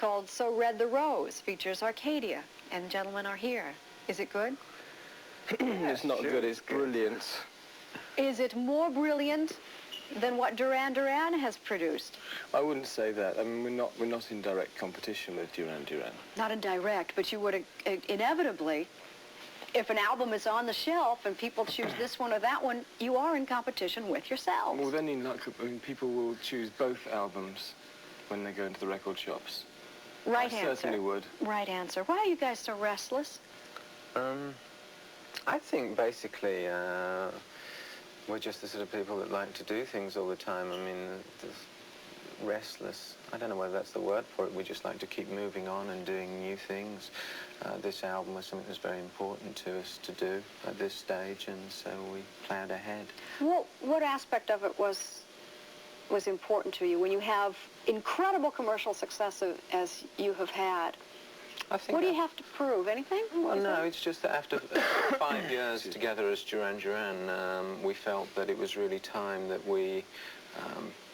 called So Red the Rose, features Arcadia, and the gentlemen are here. Is it good? It's not good, it's brilliant. Is it more brilliant than what Duran has produced? I wouldn't say that. I mean, we're not in direct competition with Duran. Not in direct, but you would inevitably, if an album is on the shelf and people choose this one or that one, you are in competition with yourselves. Well, then in luck, I mean, people will choose both albums when they go into the record shops. Right answer. I certainly would. Right answer. Why are you guys so restless? I think basically we're just the sort of people that like to do things all the time. I mean, restless, I don't know whether that's the word for it. We just like to keep moving on and doing new things. This album was something that was very important to us to do at this stage, and so we plowed ahead. What aspect of it was important to you when you have incredible commercial success as you have had? What do you have to prove? Anything? Well, no, it's just that after 5 years together as Duran, we felt that it was really time that we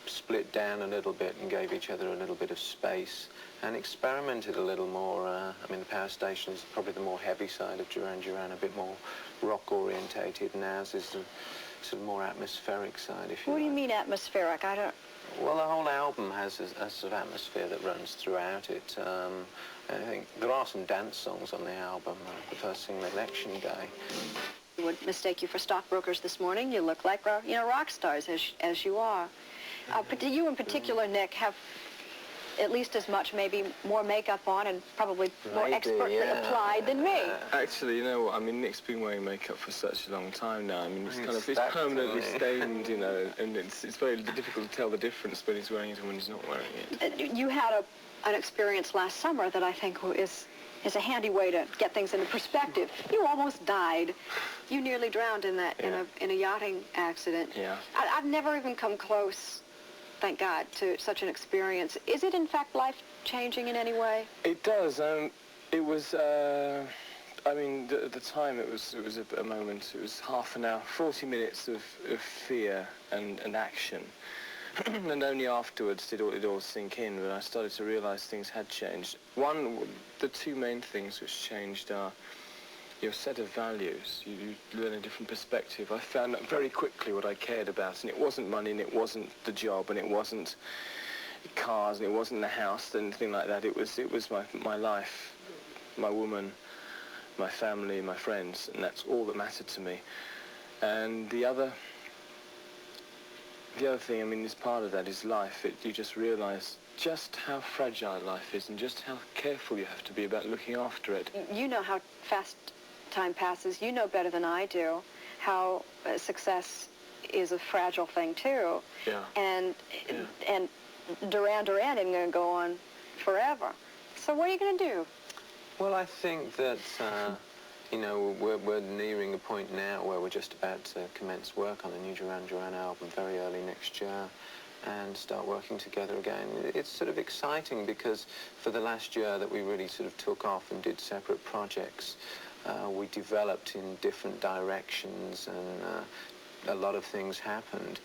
split down a little bit and gave each other a little bit of space and experimented a little more. I mean, the Power Station's probably the more heavy side of Duran, a bit more rock-orientated, and ours is the sort of more atmospheric side, if you like. What do you mean atmospheric? I don't... Well, the whole album has a sort of atmosphere that runs throughout it. I think there are some dance songs on the album. The first single, Election Day. I would mistake you for stockbrokers this morning. You look like, rock stars as you are. But you in particular, Nick, have at least as much, maybe more makeup on and probably more expertly applied than me. Actually, you know what? I mean, Nick's been wearing makeup for such a long time now. I mean, it's permanently stained, you know, and it's very difficult to tell the difference when he's wearing it and when he's not wearing it. You had an experience last summer that I think is a handy way to get things into perspective. You almost died. You nearly drowned in that in a yachting accident. Yeah. I've never even come close, thank God, to such an experience. Is it in fact life-changing in any way? It does. It was. I mean, at the time it was a moment. It was half an hour, 40 minutes of fear and action. And only afterwards did it all sink in, when I started to realise things had changed. The two main things which changed are your set of values. You learn a different perspective. I found out very quickly what I cared about, and it wasn't money, and it wasn't the job, and it wasn't cars, and it wasn't the house, and anything like that. It was my life, my woman, my family, my friends, and that's all that mattered to me. And the other thing, I mean, is part of that is life. You just realise just how fragile life is and just how careful you have to be about looking after it. You know how fast time passes. You know better than I do how success is a fragile thing, too. Yeah. And Duran isn't going to go on forever. So what are you going to do? Well, I think that... you know, we're nearing a point now where we're just about to commence work on the new Duran album very early next year and start working together again. It's sort of exciting because for the last year that we really sort of took off and did separate projects, we developed in different directions and a lot of things happened.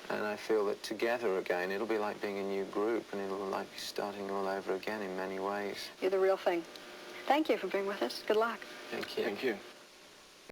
And I feel that together again, it'll be like being a new group and it'll like be starting all over again in many ways. You're the real thing. Thank you for being with us. Good luck. Thank you. Thank you.